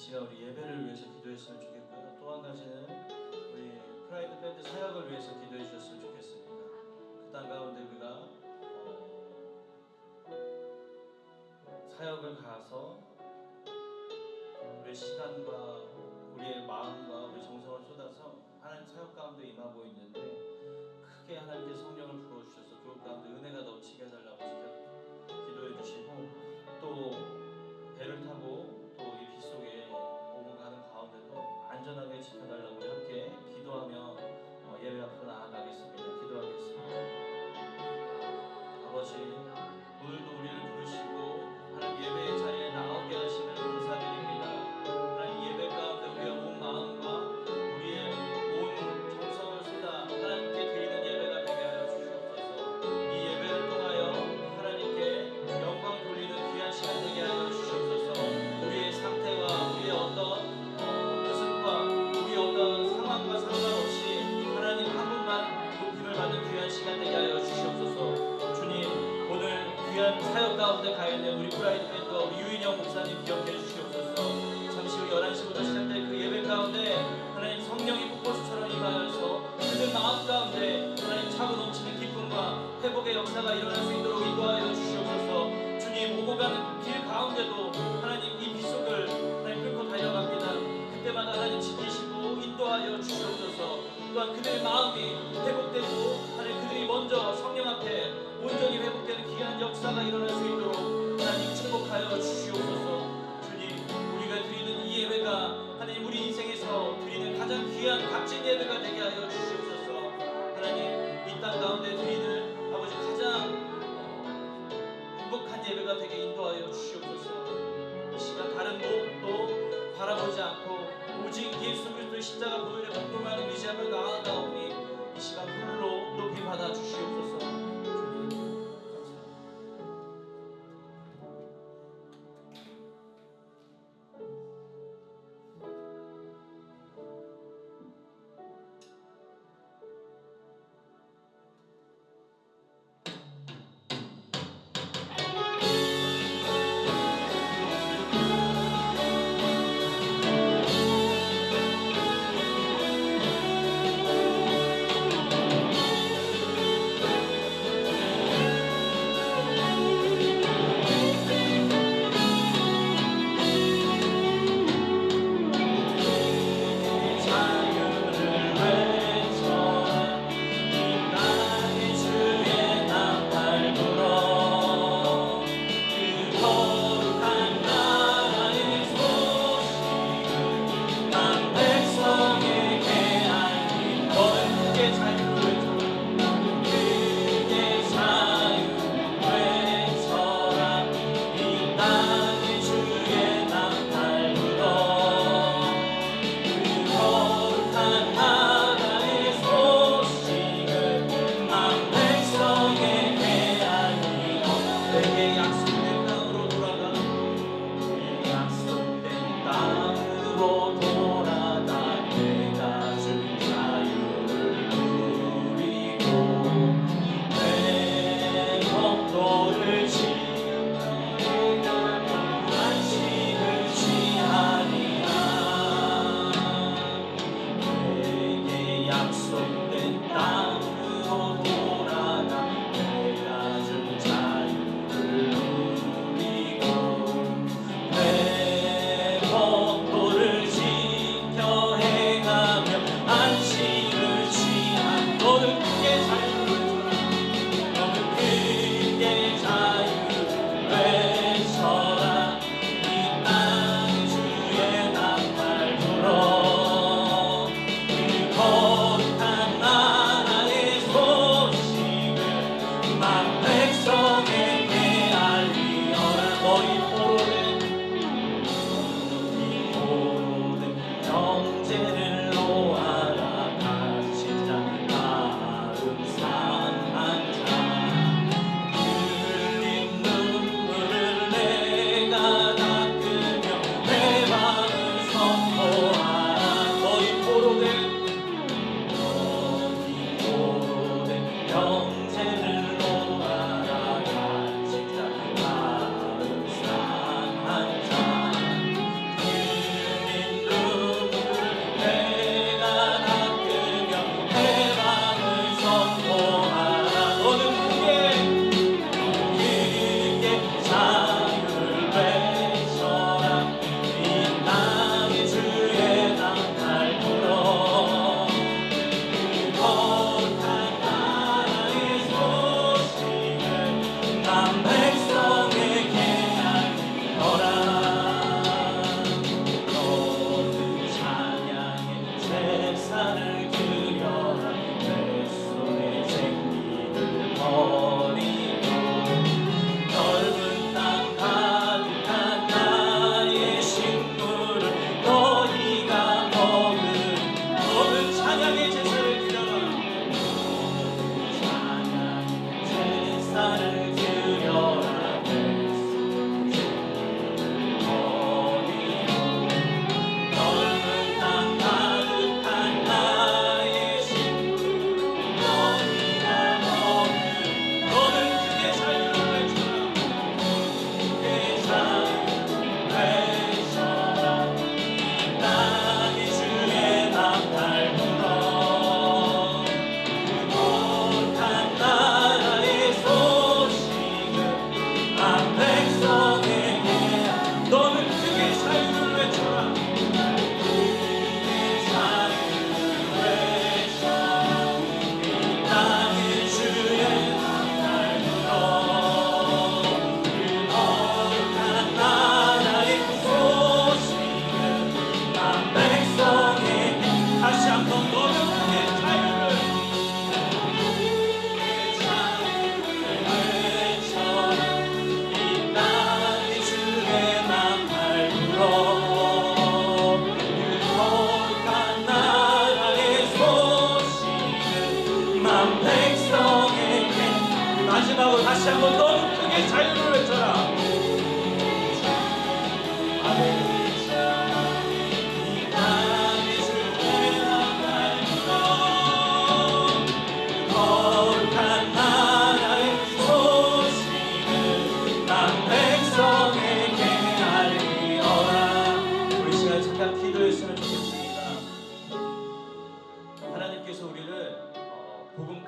시간 우리 예배를 위해서 기도했으면 좋겠고요. 또 한 가지는 우리 프라이드 밴드 사역을 위해서 기도해 주셨으면 좋겠습니다. 그 땅 가운데 우리가 사역을 가서 우리의 시간과 우리의 마음과 우리 정성을 쏟아서 하나님 사역 가운데 임하고 있는데 크게 하나님께 성령을 부어주셔서 그곳 가운데 은혜가 넘치게 해달라고 기도해 주시고, 또 배를 타고 또 이 빗속에 오고 가는 가운데도 안전하게 지켜달라고 우리 함께 기도하며 예배 앞으로 나아가겠습니다. 기도하겠습니다. 아버지, 오늘도 우리를 부르시고 하나님 예배의 자리에 나오게 하시면 감사드립니다. 하나님 예배 가운데 우리의 온 마음과 우리의 온 정성을 쏟아 하나님께 드리는 예배가 되게 하여 주시옵소서. 이 예배를 통하여 하나님께 영광 돌리는 귀한 시간 되게 하여 주시옵소서. 우리의 상태와 우리의 어떤 모습과 우리의 어떤 상황과 상관없이 하나님 한 분만 높임을 받는 귀한 시간 되게 하여 주시옵소서. 주님, 오늘 귀한 사역 가운데 가 있는 우리 프라이드 밴드와 우리 유인영 목사님 기억해 주시옵소서. 잠시 후 11시부터 시작될 그 예배 가운데 하나님 성령이 폭포수처럼 임하여서 그들 마음 가운데 하나님 차고 넘치는 기쁨과 회복의 역사가 일어날 수 있도록 인도하여 주시옵소서. 주님, 오고 가는 길 가운데도 하나님 이 빗속을 하나님 뚫고 달려갑니다. 그때마다 하나님 지키시고 인도하여 주시옵소서. 또한 그들의 마음이 회복되고 하나님 그들이 먼저 성령 앞에 온전히 회복되는 귀한 역사가 일어날 수 있도록 하나님 축복하여 주시옵소서. 주님, 우리가 드리는 이 예배가 하나님 우리 인생에서 드리는 가장 귀한 값진 예배가 되게 하여 주시옵소서. 하나님, 이 땅 가운데 드리는 아버지 가장 행복한 예배가 되게 인도하여 주시옵소서. 이 시간 다른 무엇도 바라보지 않고 오직 예수 그리스도의 십자가 보혈의 복음만을 의지하며 나아가오니 이 시간 홀로 높이 받아 주시옵소서.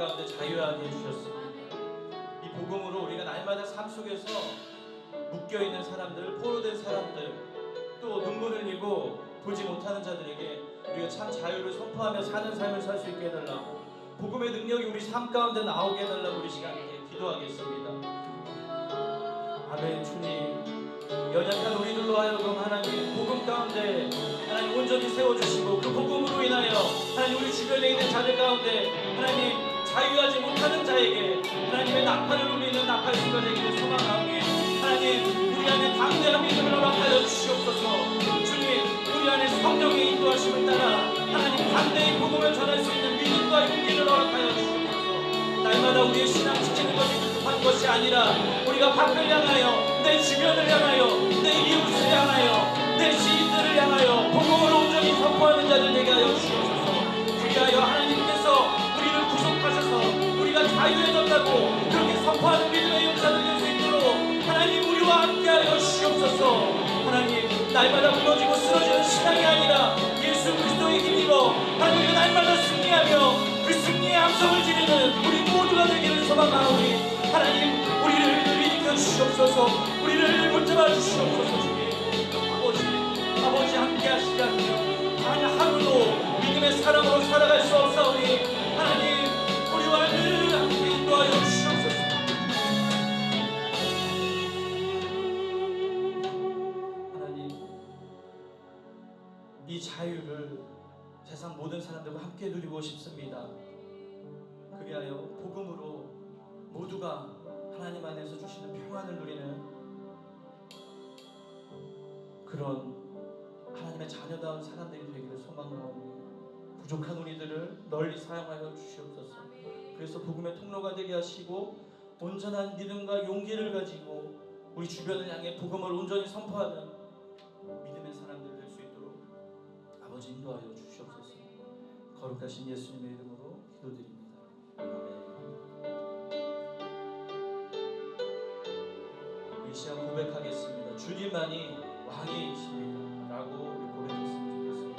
가운데 자유하게 해주셨습니다. 이 복음으로 우리가 날마다 삶 속에서 묶여있는 사람들, 포로된 사람들, 또 눈물을 흘리고 보지 못하는 자들에게 우리가 참 자유를 선포하며 사는 삶을 살 수 있게 해달라고, 복음의 능력이 우리 삶 가운데 나오게 해달라고 우리 시간에 기도하겠습니다. 아멘. 주님, 연약한 우리들로 하여금 하나님 복음 가운데 하나님 온전히 세워주시고, 그 복음으로 인하여 하나님 우리 주변에 있는 자들 가운데 하나님 자유하지 못하는 자에게 하나님의 나팔을 울리는 나팔 순간에게 소망하오니 하나님 우리 안에 담대한 믿음을 허락하여 주시옵소서. 주님, 우리 안에 성령의 인도하심을 따라 하나님 담대히 복음을 전할 수 있는 믿음과 용기를 허락하여 주시옵소서. 날마다 우리의 신앙 지키는 것이 급한 것이 아니라 우리가 밖을 향하여, 내 주변을 향하여, 내 이웃을 향하여, 내 지인들을 향하여 복음을 온전히 선포하는 자들 되게 하여 주시옵소서. 그리하여 하나님께서 우리를 구속하셔서 우리가 자유해졌다고 그렇게 선포하는 믿음의 용사들 될 수 있도록 하나님 우리와 함께하여 주시옵소서. 하나님, 날마다 무너지고 쓰러지는 신앙이 아니라 예수 그리스도의 힘입어 하나님 날마다 승리하며 그 승리의 함성을 지르는 우리 모두가 되기를 소망하오니 하나님 우리를 일으켜 주시옵소서. 우리를 붙잡아 주시옵소서. 주님, 아버지 함께 하시자며 단 하루도 믿음의 사람으로 살아갈 수 없사오니 하나님 우리와 늘 함께 인도하여 주시옵소서. 하나님, 이 자유를 세상 모든 사람들과 함께 누리고 싶습니다. 그리하여 복음으로 모두가 하나님 안에서 주시는 평안을 누리는 그런 하나님의 자녀다운 사람들이 되기를 소망하오니 부족한 우리들을 널리 사용하여 주시옵소서. 그래서 복음의 통로가 되게 하시고 온전한 믿음과 용기를 가지고 우리 주변을 향해 복음을 온전히 선포하는 믿음의 사람들 될 수 있도록 아버지 인도하여 주시옵소서. 거룩하신 예수님의 이름으로 기도드립니다. 아멘. 이 시간 고백하겠습니다. 주님만이 왕이십니다 라고 고백했으면 좋겠습니다.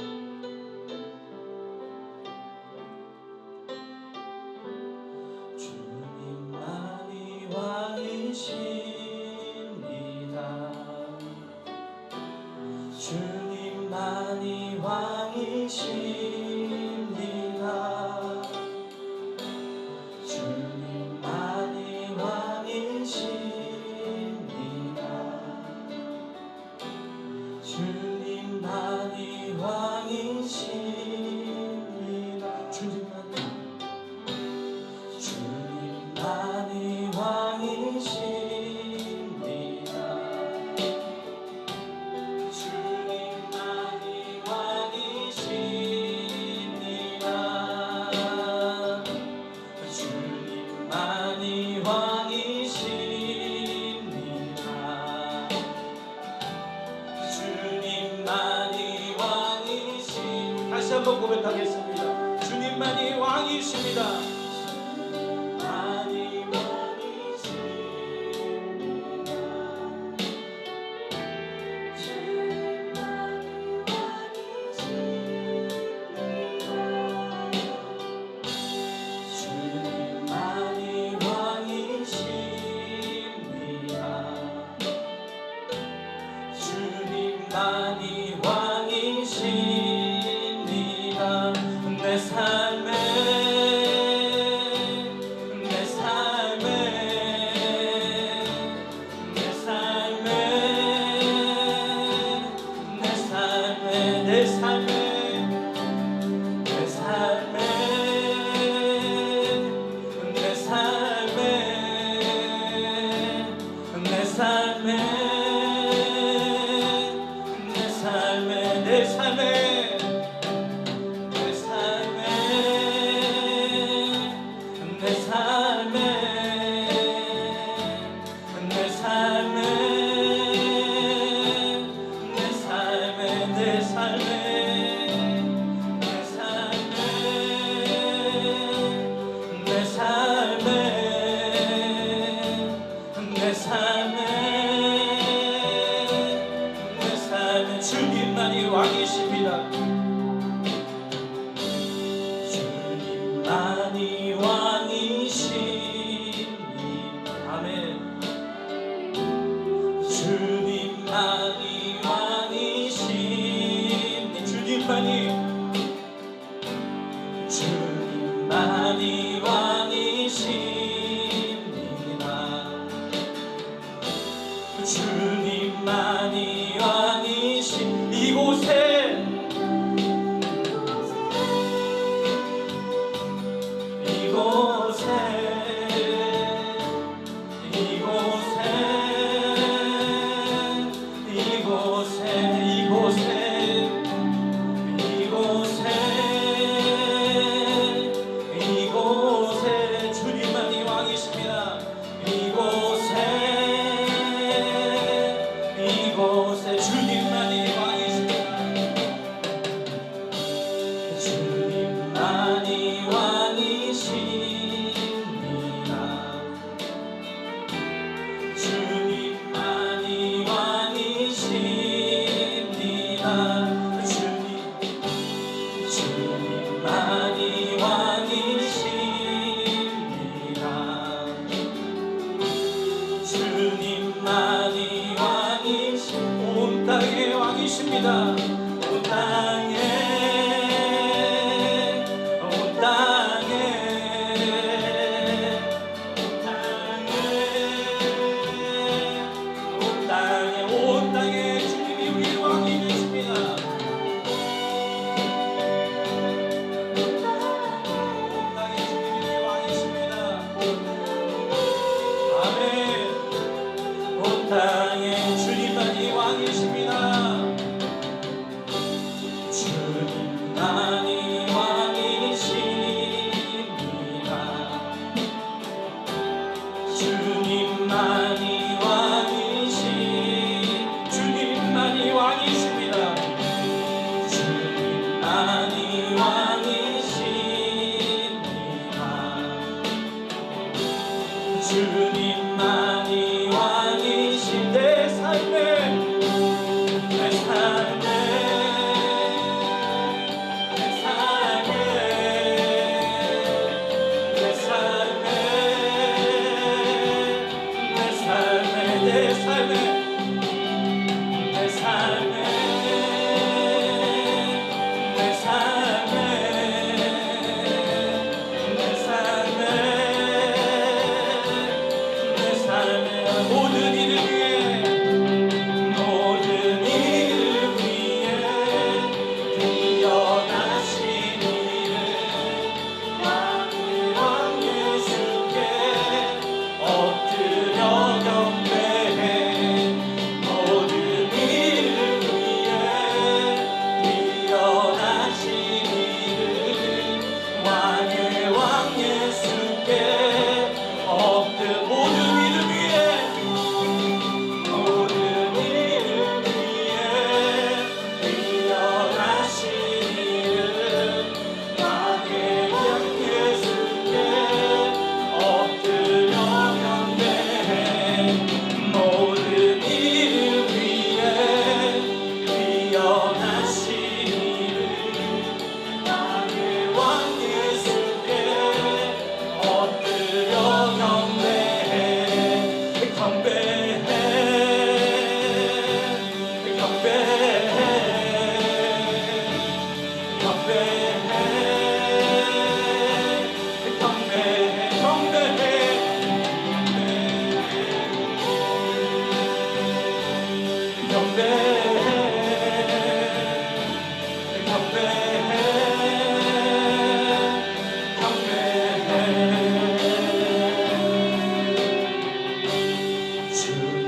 주님만이 왕이십니다. 주님만이 왕이십니다. 주님만이 왕이십니다. 주님만이 왕이십니다. 주님만이 왕이십니다. 주님만이 왕이십니다. 주님만이 왕이십니다. 주님만이 왕이십니다. 다시 한번 고백하겠습니다. 주님만이 왕이십니다. 주님만이 왕이십니다. 주님만이 왕이십니다. 주님만이 왕이십니다. 내 삶에 내 삶에 내 삶에 내 삶에 내 삶에 내 삶에 내 삶에 내 삶에 내 삶에 내 삶에 내 삶에 내 삶에 내 삶에 내 삶에 내 삶에 내 삶에 내 삶에 내 삶에 내 삶에 주님만이 왕이십니다. 주님만이 왕이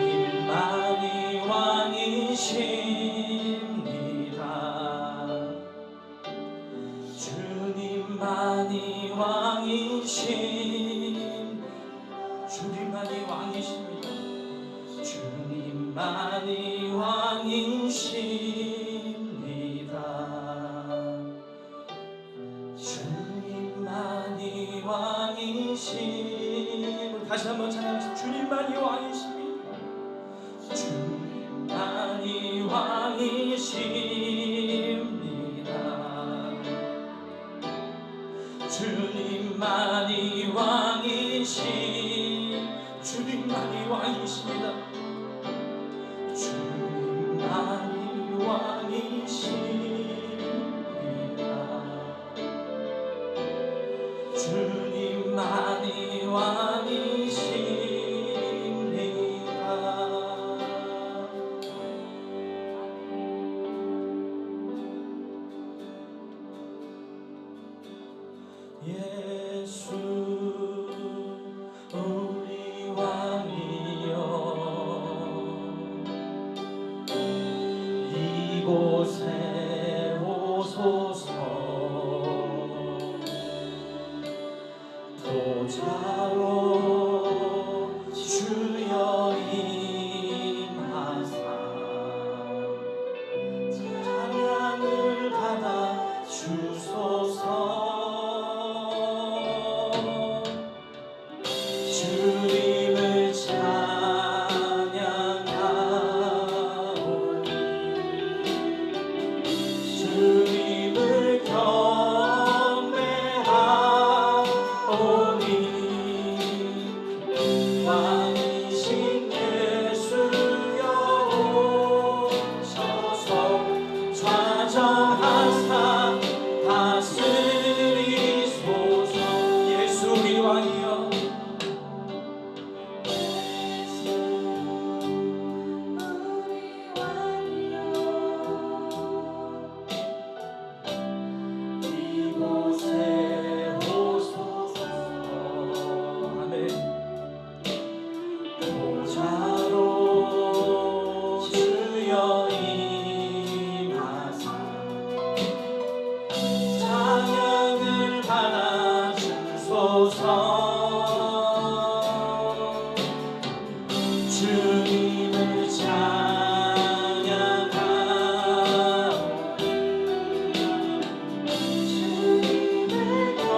주님만이 왕이십니다. 주님만이 왕이십니다. 주님만이 왕이십니다. 주님만이 왕이십니다. 주님만이 왕이십니다. 다시 한번 찬양하시죠. 주님만이 왕이십니다. 주님만이 왕이십니다. 주님만이 왕이십니다. 주님만이 왕이십니다. 주님만이 왕이십니다. 주님만이 왕이십니다. 예수 우리 왕이여 이곳에 오소서 보좌로 주여 임하사 찬양을 받아 주소서 주님을 찬양하오니 주님을 경배하오니 왕이신 예수여 오셔서 좌정하사 다스리소서. 예수 우리 왕이여 이곳에 오소서. 아멘. 보좌로 주여 임하사 찬양을 받아 주소서. 주님을 찬양하오니 주님을 경배하오니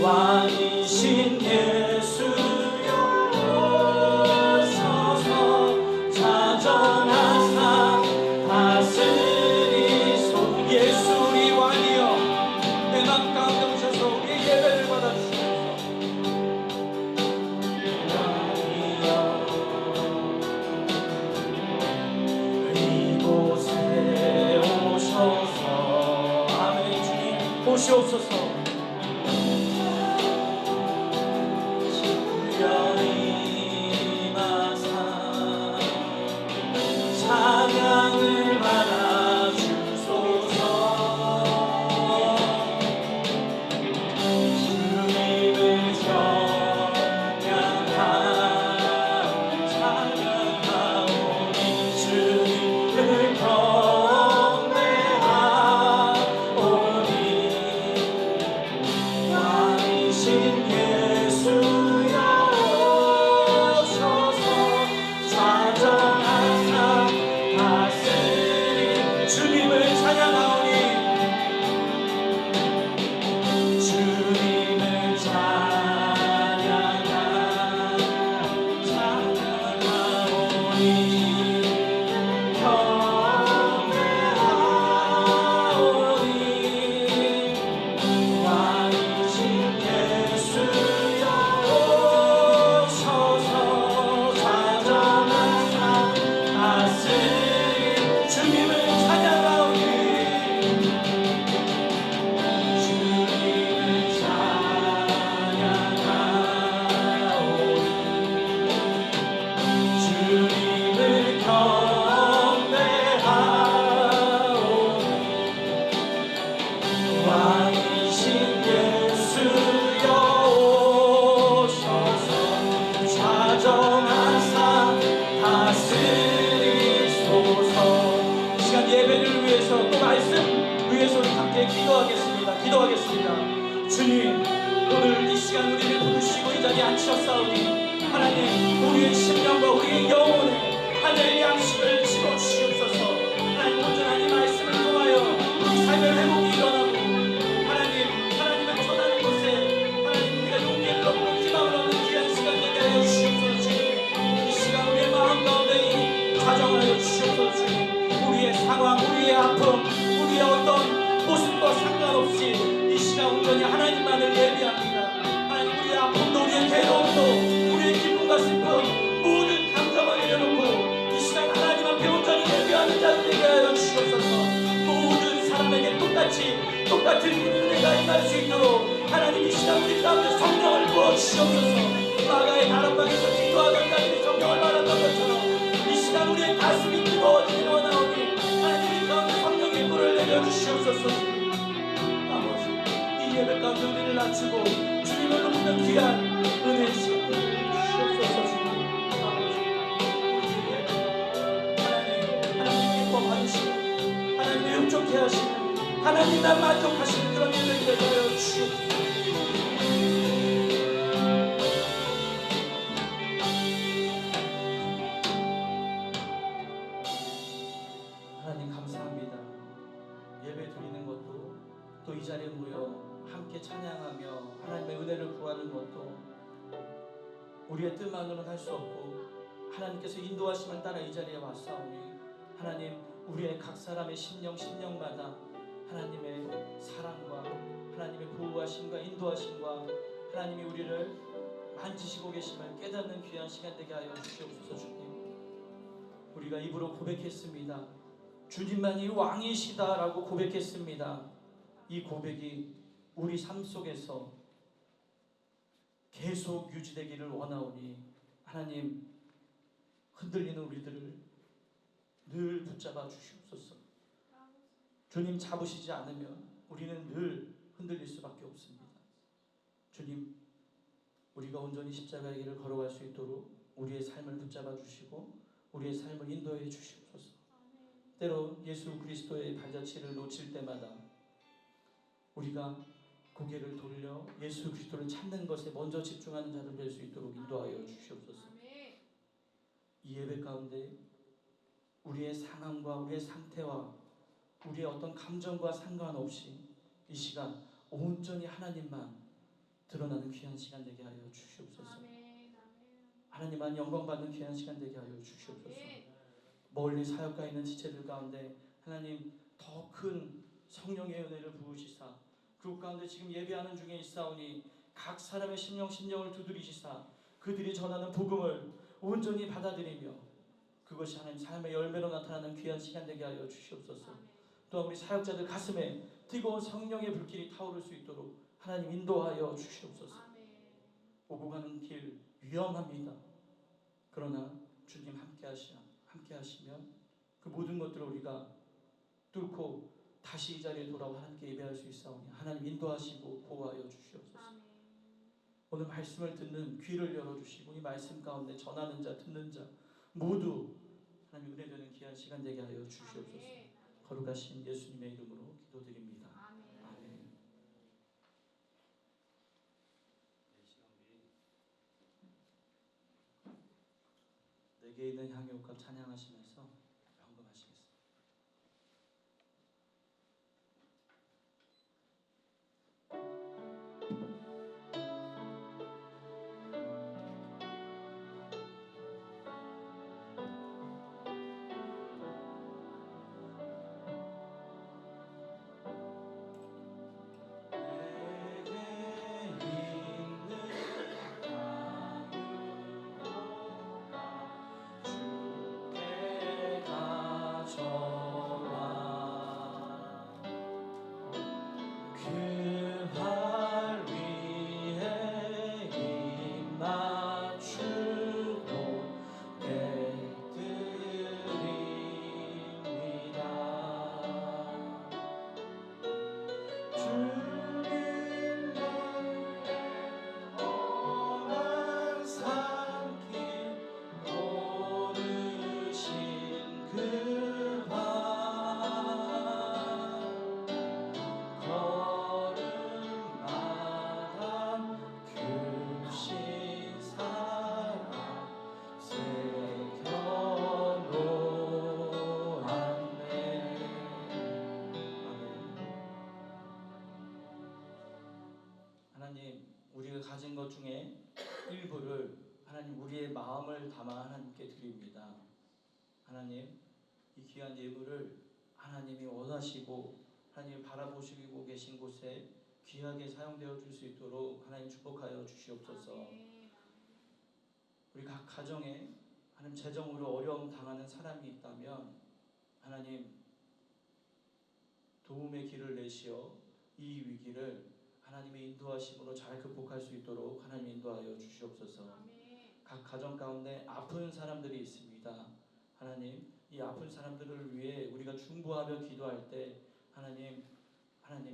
왕이신 예수여 오셔서 좌정하사 다스리소. 예수 우리 왕이여 내 맘 가운데 오셔서 우리의 예배를 받아주시옵소서. 왕이여 이곳에 오셔서 아멘. 주님 오시옵소서. 주여 임하사 찬양을 받아 주소서. 주님을 찬양하오니 주님을 경배하오니 앉히셨사오니 하나님 우리의 심령과 우리의 영혼에 하늘의 양식을 집어 주시옵소서. 하나님 온전한 이 말씀을 통하여 우리 삶의 회복이 일어나고 하나님을 전하는 곳에 하나님 우리가 용기를 얻고 희망을 얻는 귀한 시간 되게 하여 주시옵소서. 주님 이 시간 우리의 마음 가운데 자정하여 주시옵소서. 주님 우리의 상황 우리의 아픔 우리의 어떤 모습과 상관없이 이 시간 온전히 하나님만을 예비합니다. 하나님 우리의 아픔도 우리의 괴로움도 우리의 기쁨과 슬픔 모든 감정을 내려놓고 이 시간 하나님 앞에 온전히 예비하는 자들 되게 하여 주시옵소서. 모든 사람에게 똑같은 은혜가 임할 수 있도록 하나님 이 시간 우리 가운데 성령을 부어주시옵소서. 마가의 다락방에서 기도하던 자들이 성령을 받았던 것처럼 이 시간 우리의 가슴이 뜨거워지기 원하오니 하나님 우리 가운데 성령의 불을 내려주시옵소서. 아버지 이 예배 가운데 우리를 낮추고 주님을 높이는 귀한 은혜의 시간을 주시옵소서. 주님 아버지 우리 예배 하나님 기뻐 받으시고 하나님의 흡족해 하시는 하나님만 만족하시는 그런 예배를 되게 하여 주시옵소서. 하나님 감사합니다. 예배 드리는 것도 또 이 자리에 모여 함께 찬양하며 하나님의 은혜를 구하는 것도 우리의 뜻만으로는 할 수 없고 하나님께서 인도하심을 따라 이 자리에 왔사오니 하나님 우리의 각 사람의 심령마다 하나님의 사랑과 하나님의 보호하심과 인도하심과 하나님이 우리를 만지시고 계심을 깨닫는 귀한 시간 되게 하여 주시옵소서. 주님 우리가 입으로 고백했습니다. 주님만이 왕이시다라고 고백했습니다. 이 고백이 우리 삶 속에서 계속 유지되기를 원하오니 하나님 흔들리는 우리들을 늘 붙잡아 주시옵소서. 주님 잡으시지 않으면 우리는 늘 흔들릴 수밖에 없습니다. 주님 우리가 온전히 십자가의 길을 걸어갈 수 있도록 우리의 삶을 붙잡아 주시고 우리의 삶을 인도해 주시옵소서. 때로 예수 그리스도의 발자취를 놓칠 때마다 우리가 고개를 돌려 예수 그리스도를 찾는 것에 먼저 집중하는 자들 될 수 있도록 인도하여 주시옵소서. 이 예배 가운데 우리의 상황과 우리의 상태와 우리의 어떤 감정과 상관없이 이 시간 온전히 하나님만 드러나는 귀한 시간 되게 하여 주시옵소서. 하나님만 영광 받는 귀한 시간 되게 하여 주시옵소서. 멀리 사역가 있는 지체들 가운데 하나님 더 큰 성령의 은혜를 부으시사 그 가운데 지금 예배하는 중에 있사오니 각 사람의 심령을 두드리시사 그들이 전하는 복음을 온전히 받아들이며 그것이 하나님 삶의 열매로 나타나는 귀한 시간 되게 하여 주시옵소서. 또한 우리 사역자들 가슴에 뜨거운 성령의 불길이 타오를 수 있도록 하나님 인도하여 주시옵소서. 오고 가는 길 위험합니다. 그러나 주님 함께 하시면 그 모든 것들을 우리가 뚫고 다시 이 자리에 돌아와 하나님께 예배할 수 있사오니 하나님 인도하시고 보호하여 주시옵소서. 오늘 말씀을 듣는 귀를 열어주시고 이 말씀 가운데 전하는 자 듣는 자 모두 하나님 은혜되는 귀한 시간 되게 하여 주시옵소서. 거룩하신 예수님의 이름으로 기도드립니다. 아멘. 내게 있는 향유옥합 찬양하시면서 헌금하시겠습니다. 하나님 이 귀한 예물을 하나님이 원하시고 하나님이 바라보시고 계신 곳에 귀하게 사용되어 줄 수 있도록 하나님 축복하여 주시옵소서. 우리 각 가정에 하나님 재정으로 어려움 당하는 사람이 있다면 하나님 도움의 길을 내시어 이 위기를 하나님의 인도하심으로 잘 극복할 수 있도록 하나님 인도하여 주시옵소서. 각 가정 가운데 아픈 사람들이 있습니다. 하나님 이 아픈 사람들을 위해 우리가 중보하며 기도할 때 하나님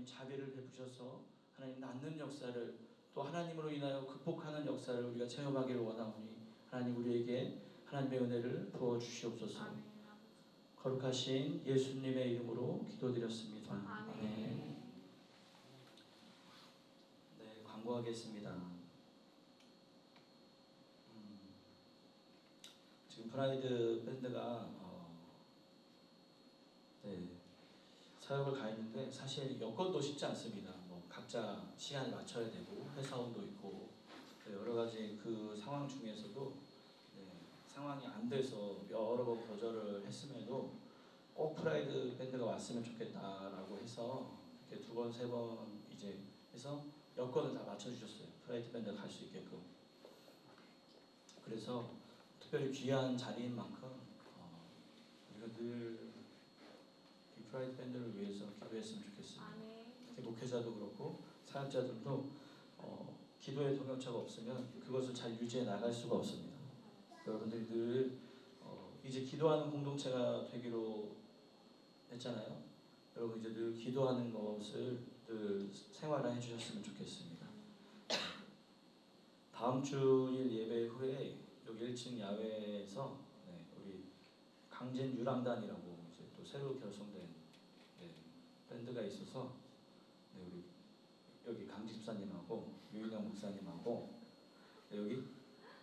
자비를 베푸셔서 하나님 낫는 역사를 또 하나님으로 인하여 극복하는 역사를 우리가 체험하기를 원하오니 하나님 우리에게 하나님의 은혜를 부어 주시옵소서. 거룩하신 예수님의 이름으로 기도드렸습니다. 아멘. 네, 광고하겠습니다. 지금 프라이드 밴드가 사역을 가 있는데 사실 여건도 쉽지 않습니다. 뭐 각자 시간을 맞춰야 되고 회사원도 있고 여러 가지 그 상황 중에서도 상황이 안 돼서 여러 번 거절을 했음에도 꼭 프라이드 밴드가 왔으면 좋겠다라고 해서 이렇게 두 번, 세 번 이제 해서 여건을 다 맞춰주셨어요. 프라이드 밴드가 갈 수 있게끔. 그래서 특별히 귀한 자리인 만큼 우리가 늘 이 프라이드 밴드를 위해서 기도했으면 좋겠습니다. 특히 목회자도 그렇고 사역자들도 기도의 동역자가 없으면 그것을 잘 유지해 나갈 수가 없습니다. 여러분들이 늘 이제 기도하는 공동체가 되기로 했잖아요. 여러분 이제 늘 기도하는 것을 늘 생활화해 주셨으면 좋겠습니다. 다음 주일 예배 후에 여기 1층 야외에서 우리 강진 유랑단이라고 이제 또 새로 결성된 밴드가 있어서 우리 여기 강지 집사님하고 유인영 목사님하고 여기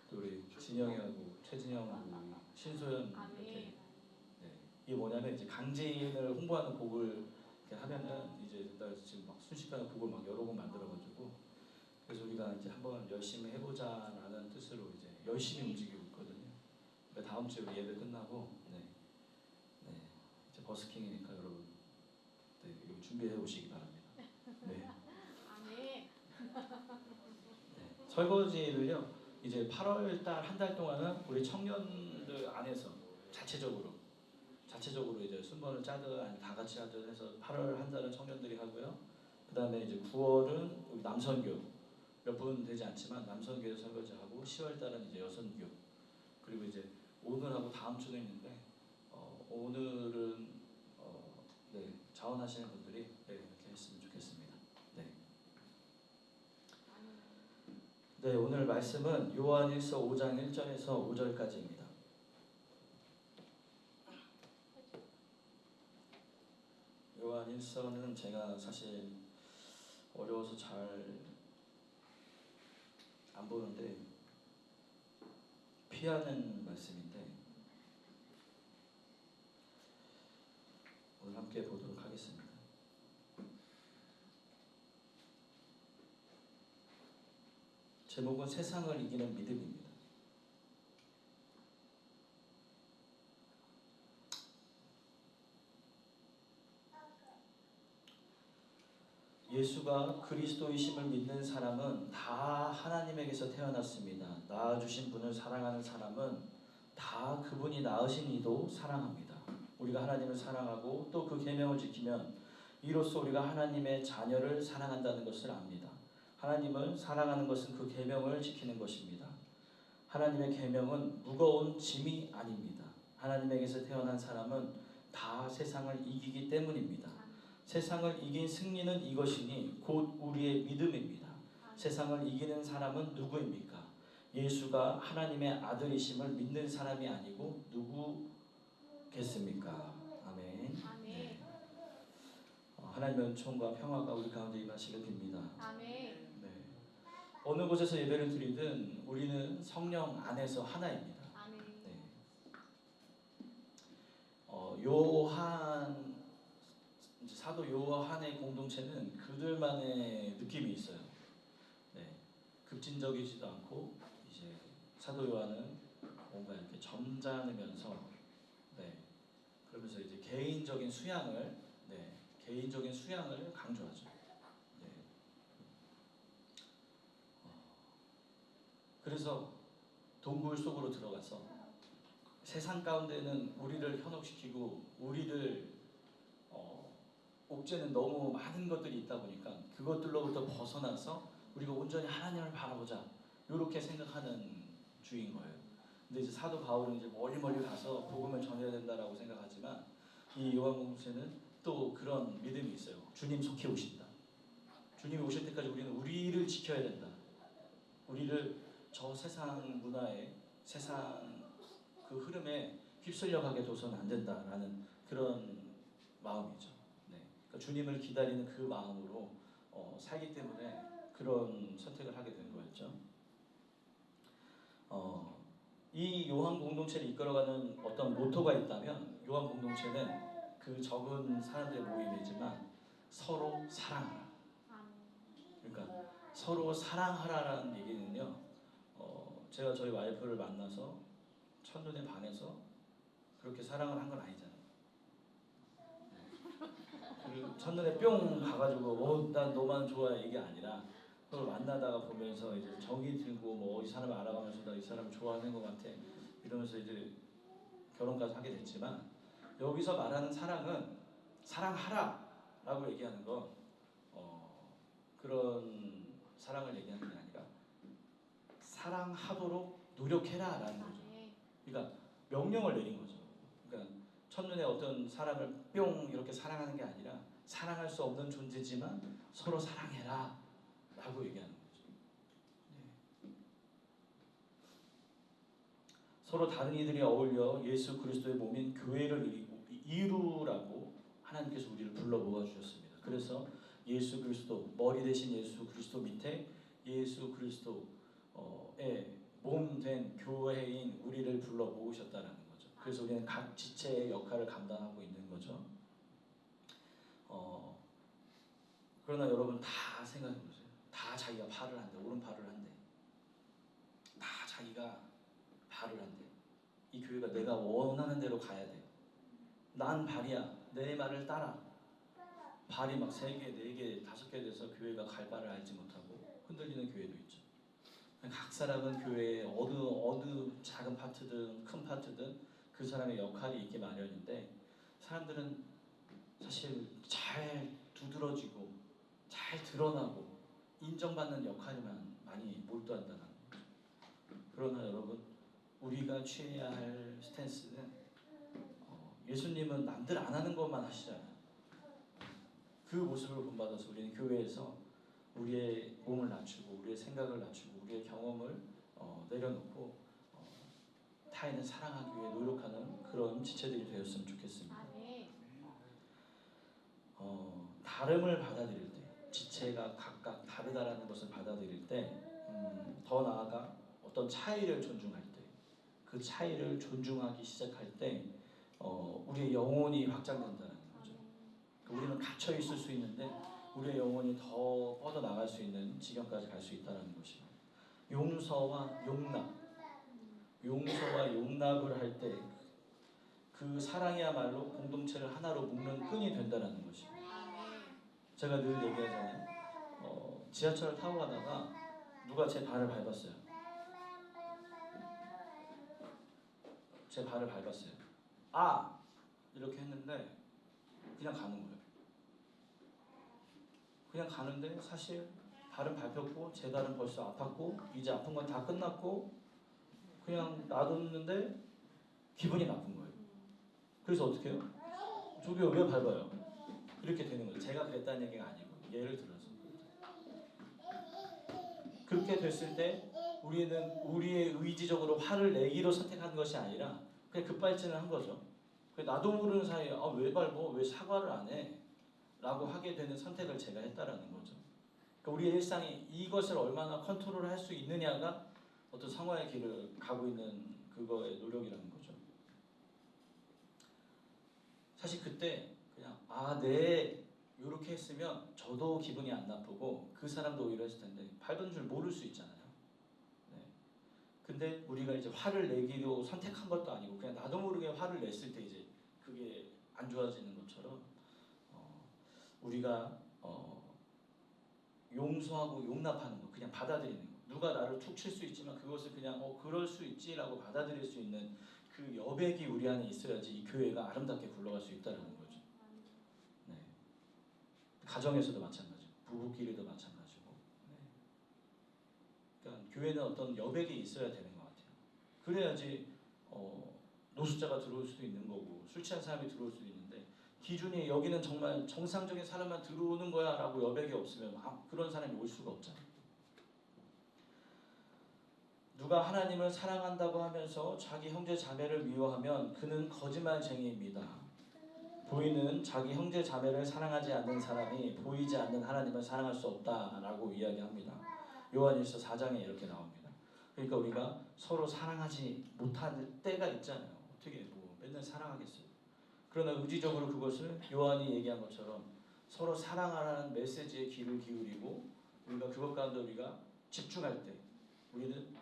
또 우리 진영이하고 최진영하고 신소연 이렇게 이게 뭐냐면 이제 강진을 홍보하는 곡을 이렇게 하면은 이제 지금 막 순식간에 곡을 막 여러 곡 만들어가지고 그래서 우리가 이제 한번 열심히 해보자라는 뜻으로 이제 열심히 움직이고 있거든요. 그러니까 다음 주에 예배 끝나고 이제 버스킹이니까 여러분 이거 준비해 오시기 바랍니다. 설거지를요 이제 8월 달 한 달 동안은 우리 청년들 안에서 자체적으로 이제 순번을 짜든 아니 다 같이 하든 해서 8월 한 달은 청년들이 하고요. 그 다음에 이제 9월은 우리 남선교 몇 분 되지 않지만 남선교에서 설거지하고 10월 달은 이제 여선교 그리고 이제 오늘하고 다음 주도 있는데 오늘은 자원하시는 분들이 이렇게 했으면 좋겠습니다. 오늘 말씀은 요한일서 5장 1절에서 5절까지입니다. 요한일서는 제가 사실 어려워서 잘 안 보는데 피하는 말씀인데 오늘 함께 보도록 하겠습니다. 제목은 세상을 이기는 믿음입니다. 예수가 그리스도이심을 믿는 사람은 다 하나님에게서 태어났습니다. 낳아주신 분을 사랑하는 사람은 다 그분이 낳으신 이도 사랑합니다. 우리가 하나님을 사랑하고 또 그 계명을 지키면 이로써 우리가 하나님의 자녀를 사랑한다는 것을 압니다. 하나님을 사랑하는 것은 그 계명을 지키는 것입니다. 하나님의 계명은 무거운 짐이 아닙니다. 하나님에게서 태어난 사람은 다 세상을 이기기 때문입니다. 세상을 이긴 승리는 이것이니 곧 우리의 믿음입니다. 세상을 이기는 사람은 누구입니까? 예수가 하나님의 아들이심을 믿는 사람이 아니고 누구겠습니까? 아멘. 하나님의 은총과 평화가 우리 가운데 임하시길 빕니다. 아멘. 어느 곳에서 예배를 드리든 우리는 성령 안에서 하나입니다. 아멘. 사도 요한의 공동체는 그들만의 느낌이 있어요. 급진적이지도 않고 이제 사도 요한은 뭔가 이렇게 점잖으면서 네. 그러면서 이제 개인적인 수양을 개인적인 수양을 강조하죠. 네. 그래서 동굴 속으로 들어가서 세상 가운데는 우리를 현혹시키고 우리를 옥죄는 너무 많은 것들이 있다 보니까 그것들로부터 벗어나서 우리가 온전히 하나님을 바라보자 이렇게 생각하는 주인 거예요. 근데 이제 사도 바울은 이제 멀리 가서 복음을 전해야 된다라고 생각하지만 이 요한공동체는 또 그런 믿음이 있어요. 주님 속히 오신다. 주님이 오실 때까지 우리는 우리를 지켜야 된다. 우리를 저 세상 문화에 세상 그 흐름에 휩쓸려 가게 둬서는 안 된다라는 그런 마음이죠. 네. 그러니까 주님을 기다리는 그 마음으로 살기 때문에 그런 선택을 하게 된 거였죠. 이 요한 공동체를 이끌어가는 어떤 모토가 있다면 요한 공동체는 그 적은 사람들의 모임이지만 서로 사랑하라. 그러니까 서로 사랑하라라는 얘기는요. 제가 저희 와이프를 만나서 첫눈에 반해서 그렇게 사랑을 한 건 아니잖아요. 그 첫눈에 뿅 가가지고 난 너만 좋아해 이게 아니라 그걸 만나다가 보면서 이제 정이 들고 뭐 이 사람을 알아가면서 나 이 사람을 좋아하는 것 같아 이러면서 이제 결혼까지 하게 됐지만 여기서 말하는 사랑은 사랑하라라고 얘기하는 건 그런 사랑을 얘기하는 게 아니라 사랑하도록 노력해라라는 거죠. 그러니까 명령을 내린 거죠. 그러니까 첫눈에 어떤 사람을 뿅 이렇게 사랑하는 게 아니라 사랑할 수 없는 존재지만 서로 사랑해라 라고 얘기하는 거죠. 네. 서로 다른 이들이 어울려 예수 그리스도의 몸인 교회를 이루라고 하나님께서 우리를 불러 모아주셨습니다. 그래서 예수 그리스도 머리 대신 예수 그리스도 밑에 예수 그리스도의 몸 된 교회인 우리를 불러 모으셨다라는 거죠. 그래서 우리는 각 지체의 역할을 감당하고 있는 거죠. 그러나 여러분 다 생각해 보세요. 다 자기가 발을 한대, 오른팔을 한대. 다 자기가 발을 한대. 이 교회가 내가 원하는 대로 가야 돼. 난 발이야. 내 말을 따라. 발이 막 3개, 4개, 5개 돼서 교회가 갈 바를 알지 못하고 흔들리는 교회도 있죠. 각 사람은 교회에 어느 작은 파트든 큰 파트든 그 사람의 역할이 있기 마련인데 사람들은 사실 잘 두드러지고 잘 드러나고 인정받는 역할에만 많이 몰두한다는 거죠. 그러나 여러분 우리가 취해야 할 스탠스는 예수님은 남들 안 하는 것만 하시잖아요. 그 모습을 본받아서 우리는 교회에서 우리의 몸을 낮추고 우리의 생각을 낮추고 우리의 경험을 내려놓고 타인을 사랑하기 위해 노력하는 그런 지체들이 되었으면 좋겠습니다. 다름을 받아들일 때 지체가 각각 다르다라는 것을 받아들일 때 더 나아가 어떤 차이를 존중할 때 그 차이를 존중하기 시작할 때 우리의 영혼이 확장된다는 거죠. 우리는 갇혀 있을 수 있는데 우리의 영혼이 더 뻗어 나갈 수 있는 지경까지 갈 수 있다는 것입니다. 용서와 용납을 할 때 그 사랑이야말로 공동체를 하나로 묶는 끈이 된다는 것입니다. 제가 늘 얘기하잖아요. 지하철을 타고 가다가 누가 제 발을 밟았어요. 제 발을 밟았어요. 아! 이렇게 했는데 그냥 가는 거예요. 그냥 가는데 사실 발은 밟혔고 제 발은 벌써 아팠고 이제 아픈 건 다 끝났고 그냥 놔뒀는데 기분이 나쁜 거예요. 그래서 어떻게 해요? 저기 왜 밟아요? 이렇게 되는 거예요. 제가 그랬다는 얘기가 아니고 예를 들어서 그렇게 됐을 때 우리는 우리의 의지적으로 화를 내기로 선택한 것이 아니라 그냥 급발진을 한 거죠. 나도 모르는 사이에 왜 밟어? 왜 사과를 안 해? 라고 하게 되는 선택을 제가 했다라는 거죠. 그러니까 우리의 일상이 이것을 얼마나 컨트롤을 할 수 있느냐가 어떤 성화의 길을 가고 있는 그거의 노력이라는 거죠. 사실 그때 그냥 네 이렇게 했으면 저도 기분이 안 나쁘고 그 사람도 오히려 했을 텐데 밟은 줄 모를 수 있잖아요. 네. 근데 우리가 이제 화를 내기로 선택한 것도 아니고 그냥 나도 모르게 화를 화를 냈을 때 이제 그게 안 좋아지는 것처럼 우리가 용서하고 용납하는 거, 그냥 받아들이는 거. 누가 나를 툭 칠 수 있지만 그것을 그냥 그럴 수 있지라고 받아들일 수 있는 그 여백이 우리 안에 있어야지 이 교회가 아름답게 굴러갈 수 있다는 거죠. 네. 가정에서도 마찬가지고 부부끼리도 마찬가지고. 네. 그러니까 교회는 어떤 여백이 있어야 되는 것 같아요. 그래야지 노숙자가 들어올 수도 있는 거고 술 취한 사람이 들어올 수도 있는데 기준이 여기는 정말 정상적인 사람만 들어오는 거야 라고 여백이 없으면 그런 사람이 올 수가 없잖아요. 누가 하나님을 사랑한다고 하면서 자기 형제 자매를 미워하면 그는 거짓말쟁이입니다. 보이는 자기 형제 자매를 사랑하지 않는 사람이 보이지 않는 하나님을 사랑할 수 없다라고 이야기합니다. 요한일서 4장에 이렇게 나옵니다. 그러니까 우리가 서로 사랑하지 못할 때가 있잖아요. 어떻게 맨날 사랑하겠어요. 그러나 의지적으로 그것을 요한이 얘기한 것처럼 서로 사랑하라는 메시지에 귀를 기울이고 우리가 그것 가운데 우리가 집중할 때 우리는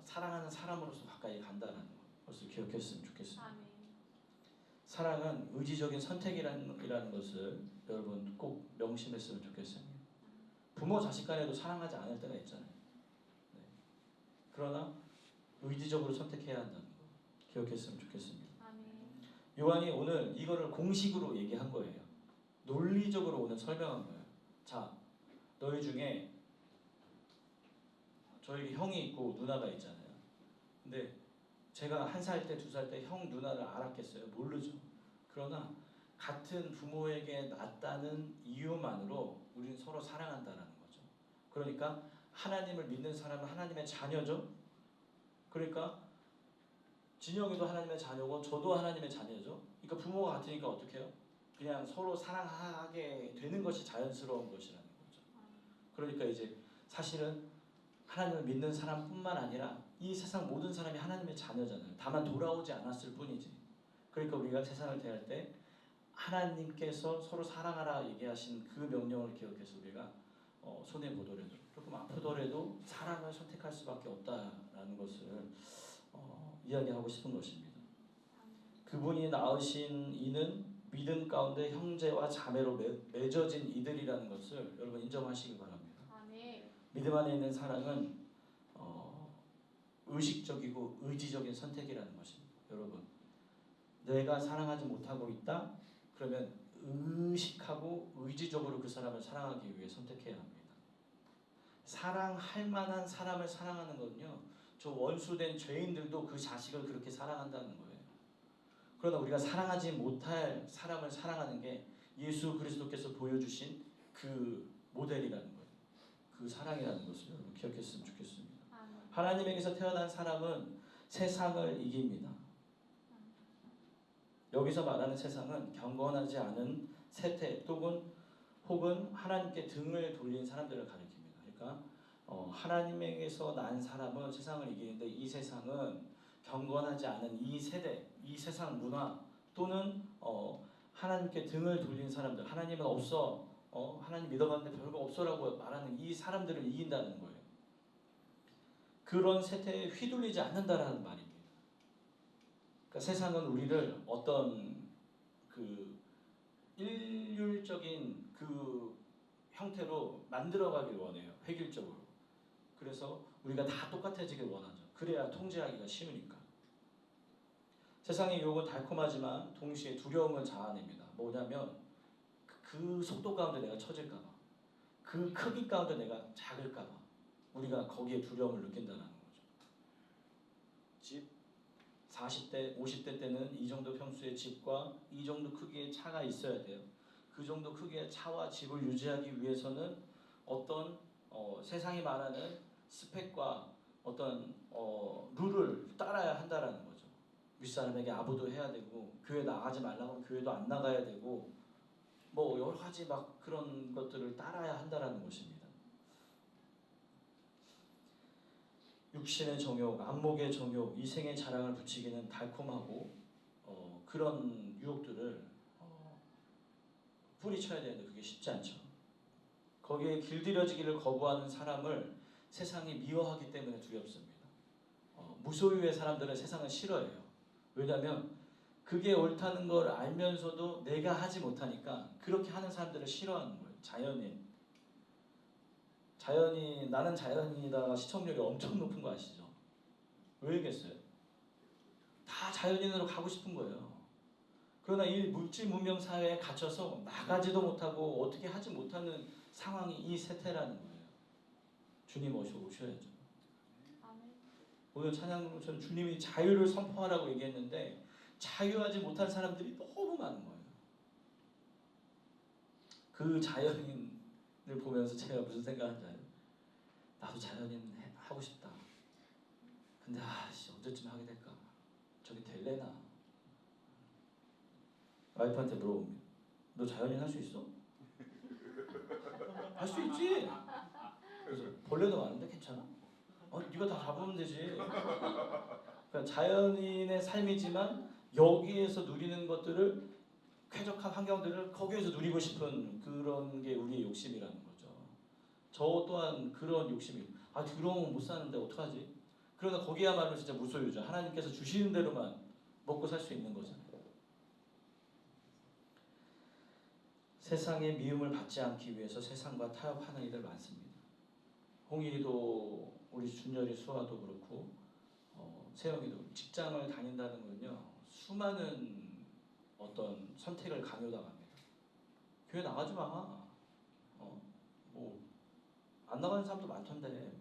사랑하는 사람으로서 가까이 간다는 것을 기억했으면 좋겠습니다. 아멘. 사랑은 의지적인 선택이라는 것을 여러분 꼭 명심했으면 좋겠습니다. 부모 자식 간에도 사랑하지 않을 때가 있잖아요. 네. 그러나 의지적으로 선택해야 한다는 거 기억했으면 좋겠습니다. 요한이 오늘 이거를 공식으로 얘기한 거예요. 논리적으로 오늘 설명한 거예요. 자, 너희 중에 저에게 형이 있고 누나가 있잖아요. 근데 제가 1살 때, 2살 때 형, 누나를 알았겠어요? 모르죠. 그러나 같은 부모에게 낳았다는 이유만으로 우리는 서로 사랑한다는 거죠. 그러니까 하나님을 믿는 사람은 하나님의 자녀죠. 그러니까 진영이도 하나님의 자녀고 저도 하나님의 자녀죠. 그러니까 부모가 같으니까 어떻게 해요? 그냥 서로 사랑하게 되는 것이 자연스러운 것이라는 거죠. 그러니까 이제 사실은 하나님을 믿는 사람뿐만 아니라 이 세상 모든 사람이 하나님의 자녀잖아요. 다만 돌아오지 않았을 뿐이지. 그러니까 우리가 세상을 대할 때 하나님께서 서로 사랑하라 얘기하신 그 명령을 기억해서 우리가 손해보더라도 조금 아프더라도 사랑을 선택할 수밖에 없다라는 것을 이야기하고 싶은 것입니다. 그분이 낳으신 이는 믿음 가운데 형제와 자매로 맺어진 이들이라는 것을 여러분 인정하시기 바랍니다. 아멘. 믿음 안에 있는 사랑은 의식적이고 의지적인 선택이라는 것입니다. 여러분, 내가 사랑하지 못하고 있다? 그러면 의식하고 의지적으로 그 사람을 사랑하기 위해 선택해야 합니다. 사랑할 만한 사람을 사랑하는 건요, 저 원수된 죄인들도 그 자식을 그렇게 사랑한다는 거예요. 그러나 우리가 사랑하지 못할 사람을 사랑하는 게 예수 그리스도께서 보여주신 그 모델이라는 거예요. 그 사랑이라는 것을 여러분 기억했으면 좋겠습니다. 하나님에게서 태어난 사람은 세상을 이깁니다. 여기서 말하는 세상은 경건하지 않은 세태 혹은 하나님께 등을 돌린 사람들을 가리킵니다. 그러니까 하나님에게서 난 사람은 세상을 이기는데 이 세상은 경건하지 않은 이 세대, 이 세상 문화 또는 하나님께 등을 돌린 사람들, 하나님은 없어, 하나님 믿어봤는데 별거 없어라고 말하는 이 사람들을 이긴다는 거예요. 그런 세태에 휘둘리지 않는다라는 말입니다. 그러니까 세상은 우리를 어떤 그 일률적인 그 형태로 만들어가길 원해요. 획일적으로. 그래서 우리가 다 똑같아지길 원하죠. 그래야 통제하기가 쉬우니까. 세상의 유혹은 달콤하지만 동시에 두려움을 자아냅니다. 뭐냐면 그 속도 가운데 내가 처질까 봐. 그 크기 가운데 내가 작을까 봐. 우리가 거기에 두려움을 느낀다는 거죠. 집 40대, 50대 때는 이 정도 평수의 집과 이 정도 크기의 차가 있어야 돼요. 그 정도 크기의 차와 집을 유지하기 위해서는 어떤 세상이 말하는 스펙과 어떤 룰을 따라야 한다라는 거죠. 윗사람에게 아부도 해야 되고 교회 나가지 말라고 하면 교회도 안 나가야 되고 뭐 여러 가지 막 그런 것들을 따라야 한다라는 것입니다. 육신의 정욕, 안목의 정욕, 이생의 자랑을 붙이기는 달콤하고 그런 유혹들을 뿌리쳐야 되는데 그게 쉽지 않죠. 거기에 길들여지기를 거부하는 사람을 세상이 미워하기 때문에 두렵습니다. 무소유의 사람들은 세상을 싫어해요. 왜냐하면 그게 옳다는 걸 알면서도 내가 하지 못하니까 그렇게 하는 사람들을 싫어하는 거예요. 자연인 나는 자연인이다가 시청률이 엄청 높은 거 아시죠? 왜겠어요? 다 자연인으로 가고 싶은 거예요. 그러나 이 물질 문명 사회에 갇혀서 나가지도 못하고 어떻게 하지 못하는 상황이 이 세태라는 거예요. 주님 오셔야죠. 오늘 찬양으로는 주님이 자유를 선포하라고 얘기했는데 자유하지 못한 사람들이 너무 많은 거예요. 그 자연인을 보면서 제가 무슨 생각하는지 알아요? 나도 자연인 하고 싶다. 근데 언제쯤 하게 될까? 저게 될래나? 와이프한테 물어봅니다. 너 자연인 할 수 있어? 할 수 있지. 그래서 벌레도 많은데 괜찮아? 네가 다 잡으면 되지. 그러니까 자연인의 삶이지만 여기에서 누리는 것들을 쾌적한 환경들을 거기에서 누리고 싶은 그런 게 우리의 욕심이라는 거죠. 저 또한 그런 욕심이 더러우면 못 사는데 어떡하지? 그러나 거기야말로 진짜 무소유죠. 하나님께서 주시는 대로만 먹고 살 수 있는 거잖아요. 세상의 미움을 받지 않기 위해서 세상과 타협하는 이들 많습니다. 홍일이도 우리 준열이 수아도 그렇고 세영이도 직장을 다닌다는 건요. 수많은 어떤 선택을 강요당합니다. 교회 나가지 마. 안 나가는 사람도 많던데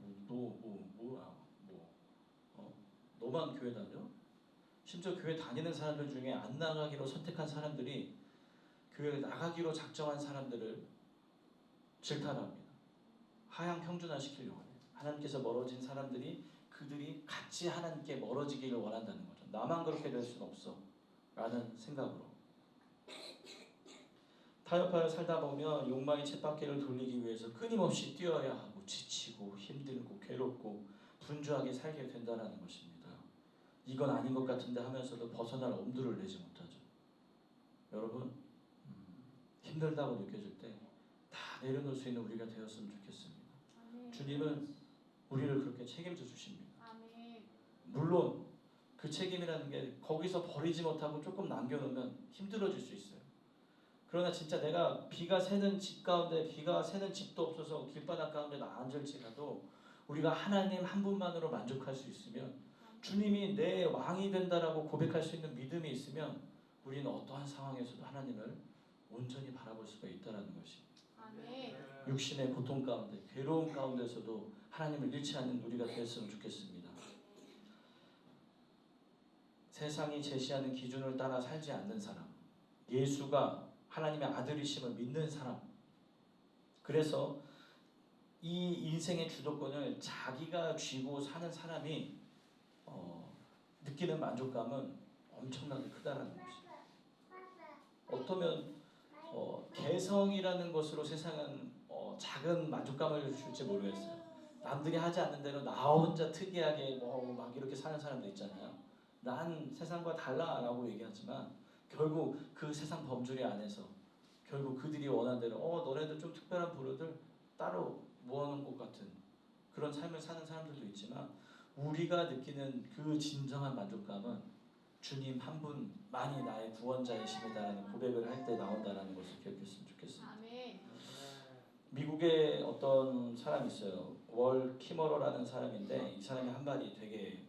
너만 교회 다녀? 심지어 교회 다니는 사람들 중에 안 나가기로 선택한 사람들이 교회에 나가기로 작정한 사람들을 질타합니다. 하향 평준화시키려고 해요. 하나님께서 멀어진 사람들이 그들이 같이 하나님께 멀어지기를 원한다는 거죠. 나만 그렇게 될 수는 없어 라는 생각으로 타협하여 살다 보면 욕망의 쳇바퀴를 돌리기 위해서 끊임없이 뛰어야 하고 지치고 힘들고 괴롭고 분주하게 살게 된다는 것입니다. 이건 아닌 것 같은데 하면서도 벗어날 엄두를 내지 못하죠. 여러분 힘들다고 느껴질 때 다 내려놓을 수 있는 우리가 되었으면 좋겠습니다. 주님은 우리를 그렇게 책임져 주십니다. 물론 그 책임이라는 게 거기서 버리지 못하고 조금 남겨놓으면 힘들어질 수 있어요. 그러나 진짜 내가 비가 새는 집 가운데 비가 새는 집도 없어서 길바닥 가운데 앉을지라도 우리가 하나님 한 분만으로 만족할 수 있으면 주님이 내 왕이 된다라고 고백할 수 있는 믿음이 있으면 우리는 어떠한 상황에서도 하나님을 온전히 바라볼 수가 있다는 것입니다. 육신의 고통 가운데 괴로움 가운데서도 하나님을 잃지 않는 우리가 되었으면 좋겠습니다. 세상이 제시하는 기준을 따라 살지 않는 사람, 예수가 하나님의 아들이심을 믿는 사람, 그래서 이 인생의 주도권을 자기가 쥐고 사는 사람이 느끼는 만족감은 엄청나게 크다라는 것입니다. 어쩌면 개성이라는 것으로 세상은 작은 만족감을 줄지 모르겠어요. 남들이 하지 않는 대로 나 혼자 특이하게 막 이렇게 사는 사람도 있잖아요. 난 세상과 달라라고 얘기하지만 결국 그 세상 범주리 안에서 결국 그들이 원하는 대로 너네들 좀 특별한 부류들 따로 모아놓은 것 같은 그런 삶을 사는 사람들도 있지만 우리가 느끼는 그 진정한 만족감은 주님 한 분만이 나의 구원자이심이다라는 고백을 할 때 나온다는 것을 기억했으면 좋겠습니다. 미국에 어떤 사람이 있어요. 월 키머러라는 사람인데 이 사람이 한 말이 되게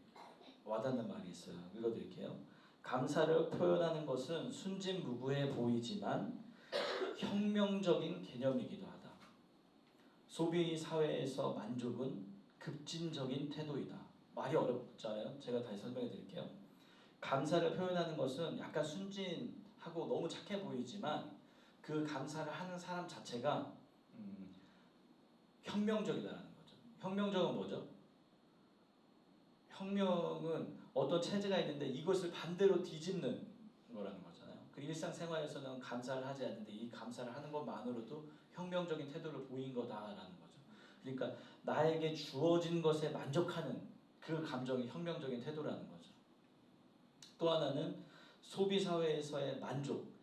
와닿는 말이 있어요. 읽어드릴게요. 감사를 표현하는 것은 순진무구해 보이지만 혁명적인 개념이기도 하다. 소비 사회에서 만족은 급진적인 태도이다. 말이 어렵잖아요. 제가 다시 설명해 드릴게요. 감사를 표현하는 것은 약간 순진하고 너무 착해 보이지만 그 감사를 하는 사람 자체가 혁명적이다라는 거죠. 혁명적은 뭐죠? 혁명은 어떤 체제가 있는데 이것을 반대로 뒤집는 거라는 거잖아요. 그 일상생활에서는 감사를 하지 않는데 이 감사를 하는 것만으로도 혁명적인 태도를 보인 거다라는 거죠. 그러니까 나에게 주어진 것에 만족하는 그 감정이 혁명적인 태도라는 거죠. 또 하나는 소비 사회에서의 만족.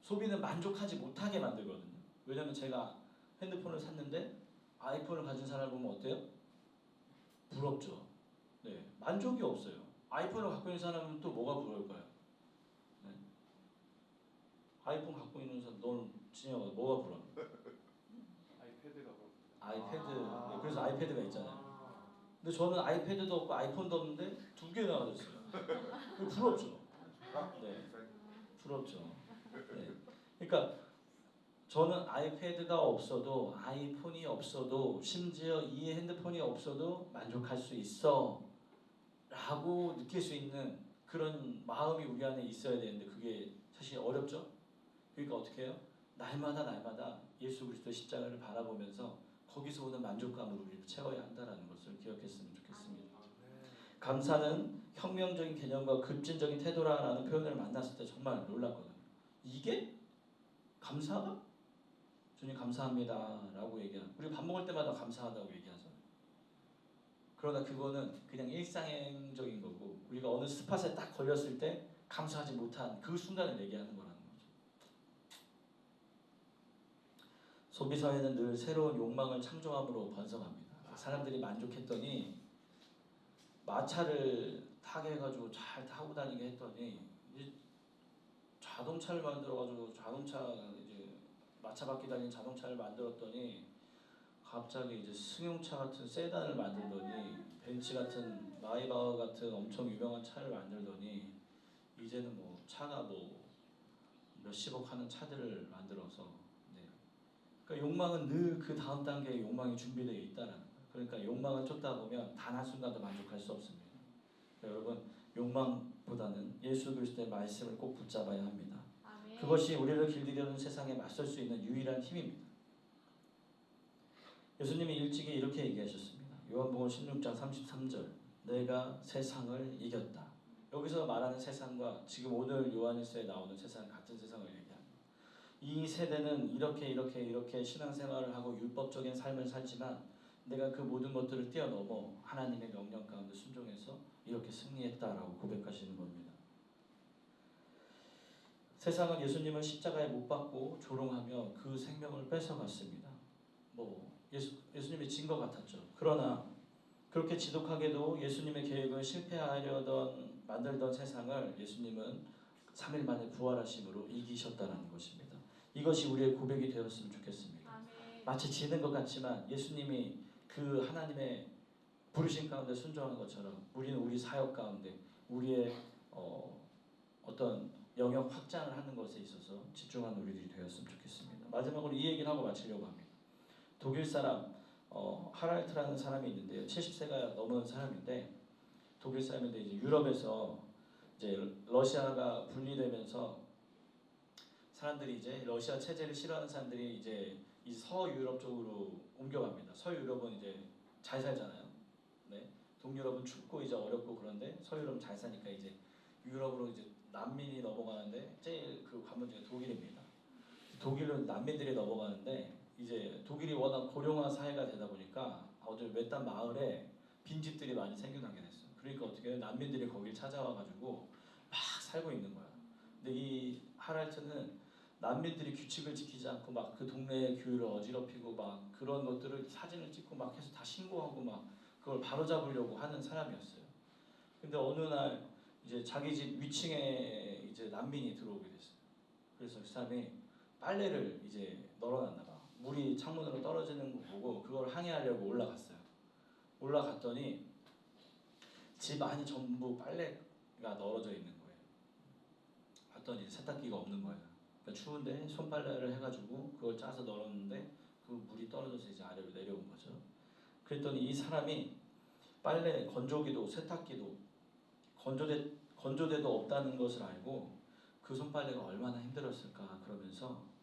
소비는 만족하지 못하게 만들거든요. 왜냐하면 제가 핸드폰을 샀는데 아이폰을 가진 사람을 보면 어때요? 부럽죠. 네, 만족이 없어요. 아이폰을 갖고 있는 사람은 또 뭐가 부러울까요? 아이폰 갖고 있는 사람, 넌 진영아 뭐가 불안? 아이패드가 아이패드. 아. 그래서 아이패드가 있잖아요. 근데 저는 아이패드도 없고 아이폰도 없는데 두 개나 가졌어요. 부럽죠. 네, 부럽죠. 네. 그러니까 저는 아이패드가 없어도 아이폰이 없어도 심지어 이 핸드폰이 없어도 만족할 수 있어 라고 느낄 수 있는 그런 마음이 우리 안에 있어야 되는데 그게 사실 어렵죠. 그러니까 어떻게 해요? 날마다 예수 그리스도의 십자가를 바라보면서 거기서 오는 만족감으로 우리를 채워야 한다는 것을 기억했으면 좋겠습니다. 감사는 혁명적인 개념과 급진적인 태도라는 표현을 만났을 때 정말 놀랐거든요. 이게 감사가? 주님 감사합니다 라고 얘기하는, 우리 밥 먹을 때마다 감사하다고 얘기하잖아요. 그러나 그거는 그냥 일상적인 거고 우리가 어느 스팟에 딱 걸렸을 때 감사하지 못한 그 순간을 얘기하는 거라는 거죠. 소비사회는 늘 새로운 욕망을 창조함으로 번성합니다. 사람들이 만족했더니 마차를 타게 해가지고 잘 타고 다니게 했더니 이제 자동차를 만들어가지고 자동차 이제 마차 바퀴 달린 자동차를 만들었더니 갑자기 이제 승용차 같은 세단을 만들더니 벤츠 같은 마이바흐 같은 엄청 유명한 차를 만들더니 이제는 뭐 차가 뭐 몇십억 하는 차들을 만들어서 네. 그러니까 욕망은 늘 그 다음 단계의 욕망이 준비되어 있다는 거예요. 그러니까 욕망을 쫓다 보면 단 한순간도 만족할 수 없습니다. 그러니까 여러분 욕망보다는 예수 그리스도의 말씀을 꼭 붙잡아야 합니다. 아멘. 그것이 우리를 길들이는 세상에 맞설 수 있는 유일한 힘입니다. 예수님이 일찍이 이렇게 얘기하셨습니다. 요한복음 16장 33절 내가 세상을 이겼다. 여기서 말하는 세상과 지금 오늘 요한일서에 나오는 세상 같은 세상을 얘기합니다. 이 세대는 이렇게 신앙생활을 하고 율법적인 삶을 살지만 내가 그 모든 것들을 뛰어넘어 하나님의 명령 가운데 순종해서 이렇게 승리했다라고 고백하시는 겁니다. 세상은 예수님을 십자가에 못 박고 조롱하며 그 생명을 뺏어갔습니다. 예수님이 진 것 같았죠. 그러나 그렇게 지독하게도 예수님의 계획을 실패하려던 만들던 세상을 예수님은 3일 만에 부활하심으로 이기셨다는 것입니다. 이것이 우리의 고백이 되었으면 좋겠습니다. 아멘. 마치 지는 것 같지만 예수님이 그 하나님의 부르심 가운데 순종한 것처럼 우리는 우리 사역 가운데 우리의 어떤 영역 확장을 하는 것에 있어서 집중하는 우리들이 되었으면 좋겠습니다. 마지막으로 이 얘기를 하고 마치려고 합니다. 독일 사람 하랄트라는 사람이 있는데요. 70세가 넘은 사람인데 독일 사람인데 이제 유럽에서 이제 러시아가 분리되면서 사람들이 이제 러시아 체제를 싫어하는 사람들이 이제 이 서유럽 쪽으로 옮겨갑니다. 서유럽은 이제 잘 살잖아요. 네. 동유럽은 춥고 이제 어렵고 그런데 서유럽은 잘 사니까 이제 유럽으로 이제 난민이 넘어가는데 제일 그 관문지가 독일입니다. 독일로 난민들이 넘어가는데 이제 독일이 워낙 고령화 사회가 되다 보니까 어디 외딴 마을에 빈집들이 많이 생겨나게 됐어요. 그러니까 어떻게 해요? 난민들이 거길 찾아와가지고 막 살고 있는 거야. 근데 이 하랄트는 난민들이 규칙을 지키지 않고 막 그 동네의 규율을 어지럽히고 막 그런 것들을 사진을 찍고 막 해서 다 신고하고 막 그걸 바로잡으려고 하는 사람이었어요. 근데 어느 날 이제 자기 집 위층에 이제 난민이 들어오게 됐어요. 그래서 그 사람이 빨래를 이제 널어놨나 봐. 물이 창문으로 떨어지는 거 보고 그걸 항해하려고 올라갔어요. 올라갔더니 집 안이 전부 빨래가 널어져 있는 거예요. 봤더니 세탁기가 없는 거예요. 그러니까 추운데 손빨래를 해가지고 그걸 짜서 널었는데 그 물이 떨어져서 이제 아래로 내려온 거죠. 그랬더니 이 사람이 빨래 건조기도 세탁기도 건조대도 없다는 것을 알고 그 손빨래가 얼마나 힘들었을까 그러면서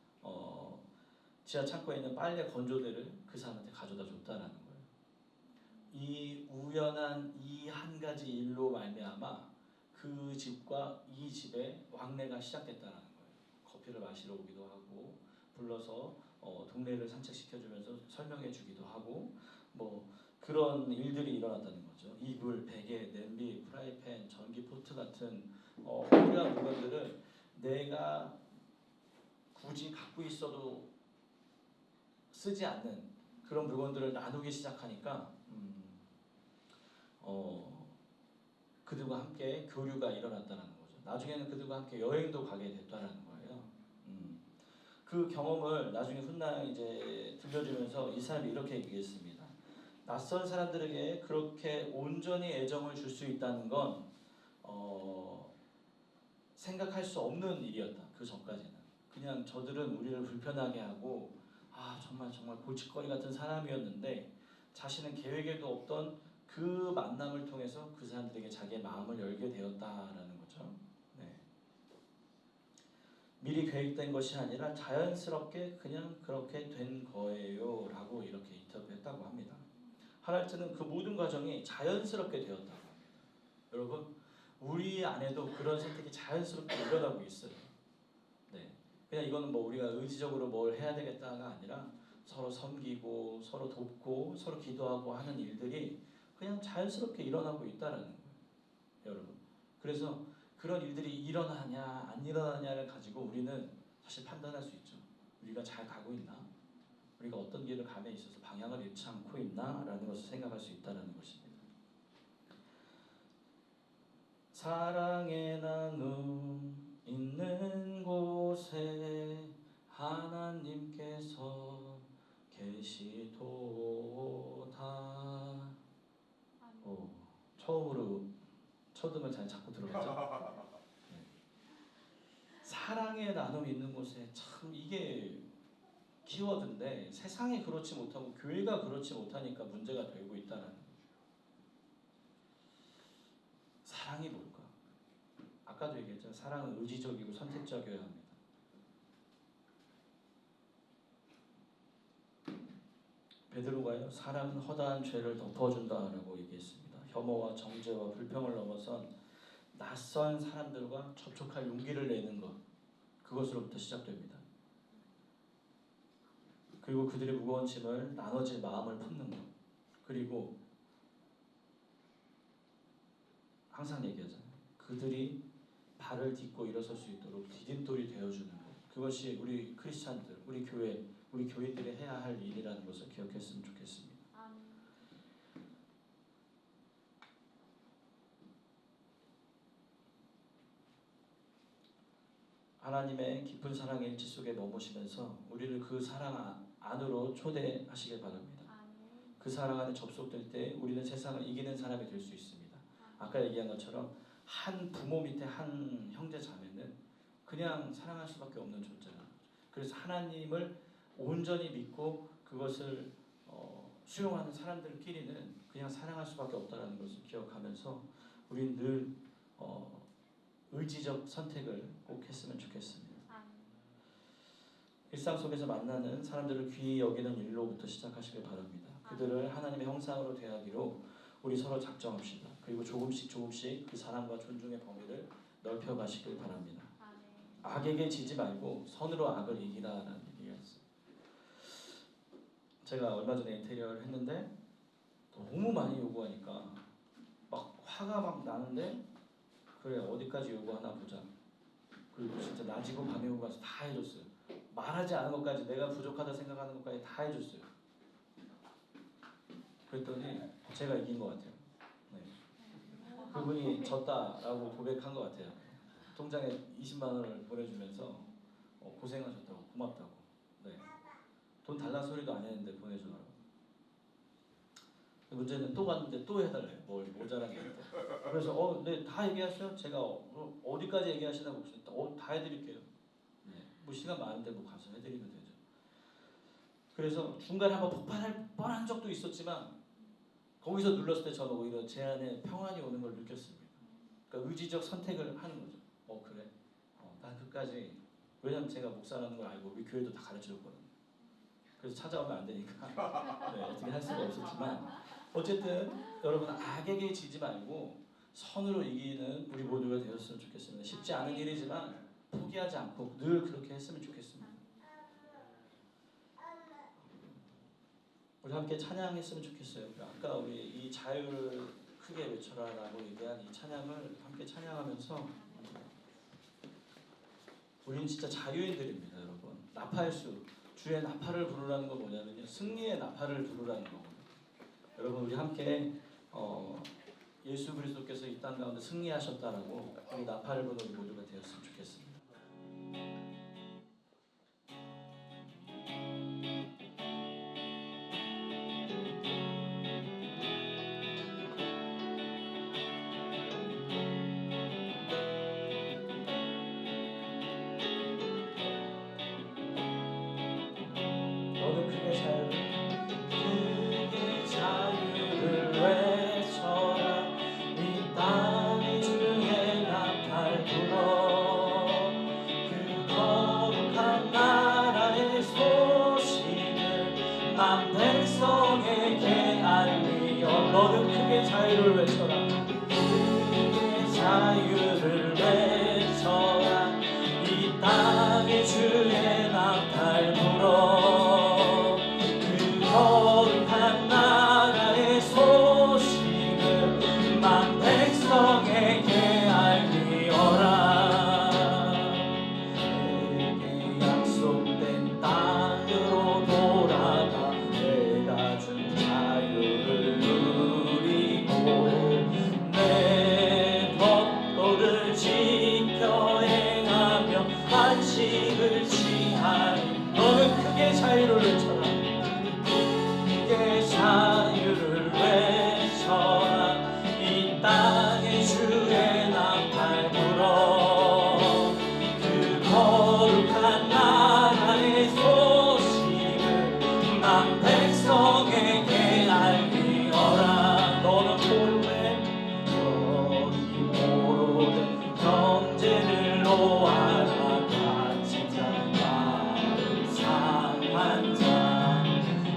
지하 창고에 있는 빨래 건조대를 그 사람한테 가져다 줬다라는 거예요. 이 우연한 이 한 가지 일로 말미암아 그 집과 이 집의 왕래가 시작됐다라는 거예요. 커피를 마시러 오기도 하고 불러서 동네를 산책시켜주면서 설명해주기도 하고 뭐 그런 일들이 일어났다는 거죠. 이불, 베개, 냄비, 프라이팬, 전기 포트 같은 필요한 물건들을 내가 굳이 갖고 있어도 쓰지 않는 그런 물건들을 나누기 시작하니까 그들과 함께 교류가 일어났다는 거죠. 나중에는 그들과 함께 여행도 가게 됐다는 거예요. 그 경험을 나중에 훗날 이제 들려주면서 이 사람이 이렇게 얘기했습니다. 낯선 사람들에게 그렇게 온전히 애정을 줄 수 있다는 건 생각할 수 없는 일이었다. 그 전까지는 그냥 저들은 우리를 불편하게 하고 정말 골칫거리 같은 사람이었는데 자신은 계획에도 없던 그 만남을 통해서 그 사람들에게 자기의 마음을 열게 되었다라는 거죠. 네. 미리 계획된 것이 아니라 자연스럽게 그냥 그렇게 된 거예요 라고 이렇게 인터뷰했다고 합니다. 하랄트는 그 모든 과정이 자연스럽게 되었다고 합니다. 여러분, 우리 안에도 그런 선택이 자연스럽게 일어나고 있어요. 네. 그냥 이거는 뭐 우리가 의지적으로 뭘 해야 되겠다가 아니라 서로 섬기고 서로 돕고 서로 기도하고 하는 일들이 그냥 자연스럽게 일어나고 있다라는 거예요. 여러분. 그래서 그런 일들이 일어나냐 안 일어나냐를 가지고 우리는 사실 판단할 수 있죠. 우리가 잘 가고 있나? 우리가 어떤 길을 감에 있어서 방향을 잃지 않고 있나라는 것을 생각할 수 있다는 것입니다. 사랑의 나눔 있는 곳에 하나님께서 계시도다. 처음으로 첫음을 잘 잡고 들어갔죠. 네. 사랑의 나눔 있는 곳에 참 이게 키워드인데 세상이 그렇지 못하고 교회가 그렇지 못하니까 문제가 되고 있다는 거죠. 사랑이 뭘까? 아까도 얘기했죠. 사랑은 의지적이고 선택적이어야 합니다. 베드로가요, 사랑은 허다한 죄를 덮어준다라고 얘기했습니다. 혐오와 정죄와 불평을 넘어선 낯선 사람들과 접촉할 용기를 내는 것, 그것으로부터 시작됩니다. 그리고 그들의 무거운 짐을 나눠질 마음을 품는 것, 그리고 항상 얘기하잖아요. 그들이 발을 딛고 일어설 수 있도록 디딤돌이 되어주는 것, 그것이 우리 크리스찬들, 우리 교회, 우리 교인들이 해야 할 일이라는 것을 기억했으면 좋겠습니다. 하나님의 깊은 사랑의 일치 속에 머무시면서 우리를 그 사랑 안으로 초대하시길 바랍니다. 그 사랑 안에 접속될 때 우리는 세상을 이기는 사람이 될 수 있습니다. 아까 얘기한 것처럼 한 부모 밑에 한 형제 자매는 그냥 사랑할 수밖에 없는 존재라는 거죠. 그래서 하나님을 온전히 믿고 그것을 수용하는 사람들끼리는 그냥 사랑할 수밖에 없다는 것을 기억하면서 우리는 늘 의지적 선택을 꼭 했으면 좋겠습니다. 일상 속에서 만나는 사람들을 귀히 여기는 일로부터 시작하시길 바랍니다. 그들을 하나님의 형상으로 대하기로 우리 서로 작정합시다. 그리고 조금씩 그 사랑과 존중의 범위를 넓혀가시길 바랍니다. 악에게 지지 말고 선으로 악을 이기라라는 얘기가 있어요. 제가 얼마 전에 인테리어를 했는데 너무 많이 요구하니까 막 화가 막 나는데 그래 어디까지 요구하나 보자. 그리고 진짜 낮이고 밤이고 가서 다 해줬어요. 말하지 않은 것까지 내가 부족하다 생각하는 것까지 다 해줬어요. 그랬더니 제가 이긴 것 같아요. 네. 그분이 졌다라고 고백한 것 같아요. 통장에 20만 원을 보내주면서 고생하셨다고 고맙다고. 네. 돈 달라 소리도 안 했는데 보내주더라고. 문제는 또 갔는데 또 해달래요. 뭘 모자란 게 있다. 그래서 네, 다 얘기하세요. 제가 어디까지 얘기하시나 봅시다. 다 해드릴게요. 네. 뭐 시간 많은데 뭐 가서 해드리면 되죠. 그래서 중간에 한번 폭발할 뻔한 적도 있었지만 거기서 눌렀을 때 저는 오히려 제 안에 평안이 오는 걸 느꼈습니다. 그러니까 의지적 선택을 하는 거죠. 그래. 난 끝까지. 왜냐면 제가 목사라는 걸 알고 우리 교회도 다 가르쳐줬거든요. 그래서 찾아오면 안 되니까 네, 어떻게 할 수가 없었지만 어쨌든 여러분 악에게 지지 말고 선으로 이기는 우리 모두가 되었으면 좋겠습니다. 쉽지 않은 일이지만 포기하지 않고 늘 그렇게 했으면 좋겠습니다. 우리 함께 찬양했으면 좋겠어요. 아까 우리 이 자유를 크게 외쳐라라고 얘기한 이 찬양을 함께 찬양하면서 우리는 진짜 자유인들입니다, 여러분. 나팔수, 주의 나팔을 부르라는 건 뭐냐면요, 승리의 나팔을 부르라는 거거든요. 여러분 우리 함께 예수 그리스도께서 이 땅 가운데 승리하셨다라고 우리 나팔을 부는 우리 모두가 되었으면 좋겠습니다. 만 백성에게 알리어. 너는 크게 자유를 외쳐라. 크게 자유를 외쳐라. 이 땅에 주의 나팔 불어. 그 거룩한 나라의 소식을 만 백성에게 알리어라. 내게 약속된 땅으로 돌아가 내가 준 자유를 누리고 내 법도를 지켜 행하며 안식을 취하리. 너는 크게 자유를 외쳐라. 크게 자유를 외쳐라. 이 땅에 주의 나팔 불어. 그 거룩한 나라의 소식을 만 백성에게 알리어라. 너는 모르되 형제를 놓아라. 같이 마음 상한 자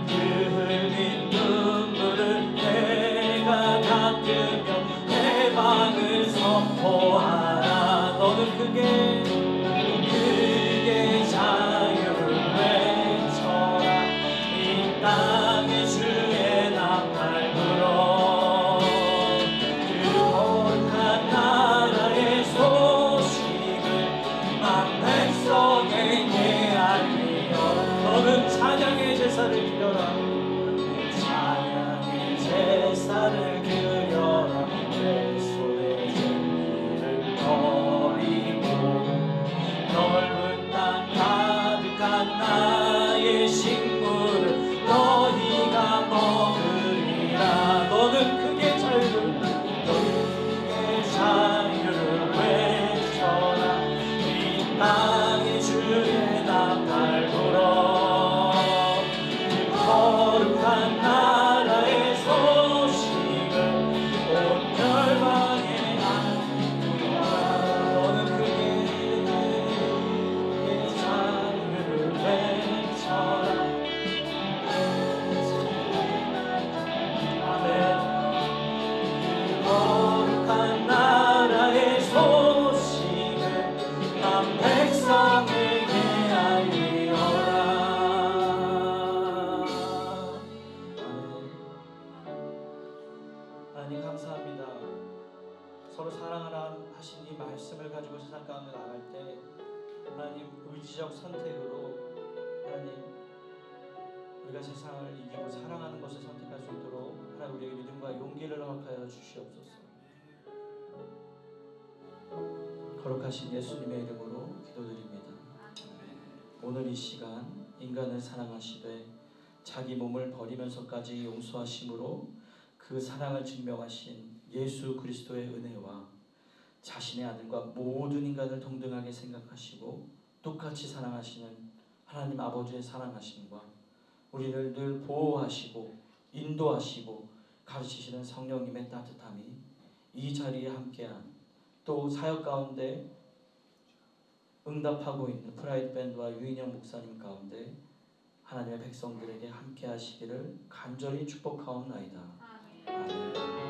그 흘린 눈물을 내가 닦으며 해방을 선포하라. 너는 크게 자유를 외쳐라. 이 땅에 주의 나팔 불어. 그 거룩한 나라의 소식을 만 백성에게 알리어. 너는 찬양의 제사를 드려라. 찬양의 제사를 드려라. 내 손에 쟁기를 버리고 넓은 땅 가득한 나의 식물을 너희가 먹으리라. 너는 크게 자유를 외쳐라. 이 땅에 주의 나팔 불어. 그 거룩한 나라의 소식을 온 열방에 알리라. 너는 크게 자유를 외쳐라. 아멘. 그 거룩한 나라의 소식을 난 백성에게 알리어라. 하나님 감사합니다. 서로 사랑하라 하신 이 말씀을 가지고 세상 가운데 나갈 때 하나님 의지적 선택으로 하나님 우리가 세상을 이기고 사랑하는 것을 선택할 수 있도록 하나님 우리에게 믿음과 용기를 허락하여 주시옵소서. 거룩하신 예수님의 이름으로 기도드립니다. 오늘 이 시간 인간을 사랑하시되 자기 몸을 버리면서까지 용서하심으로 그 사랑을 증명하신 예수 그리스도의 은혜와 자신의 아들과 모든 인간을 동등하게 생각하시고 똑같이 사랑하시는 하나님 아버지의 사랑하심과 우리를 늘 보호하시고 인도하시고 가르치시는 성령님의 따뜻함이 이 자리에 함께한 또 사역 가운데 응답하고 있는 프라이드 밴드와 유인영 목사님 가운데 하나님의 백성들에게 함께 하시기를 간절히 축복하옵나이다. 아멘.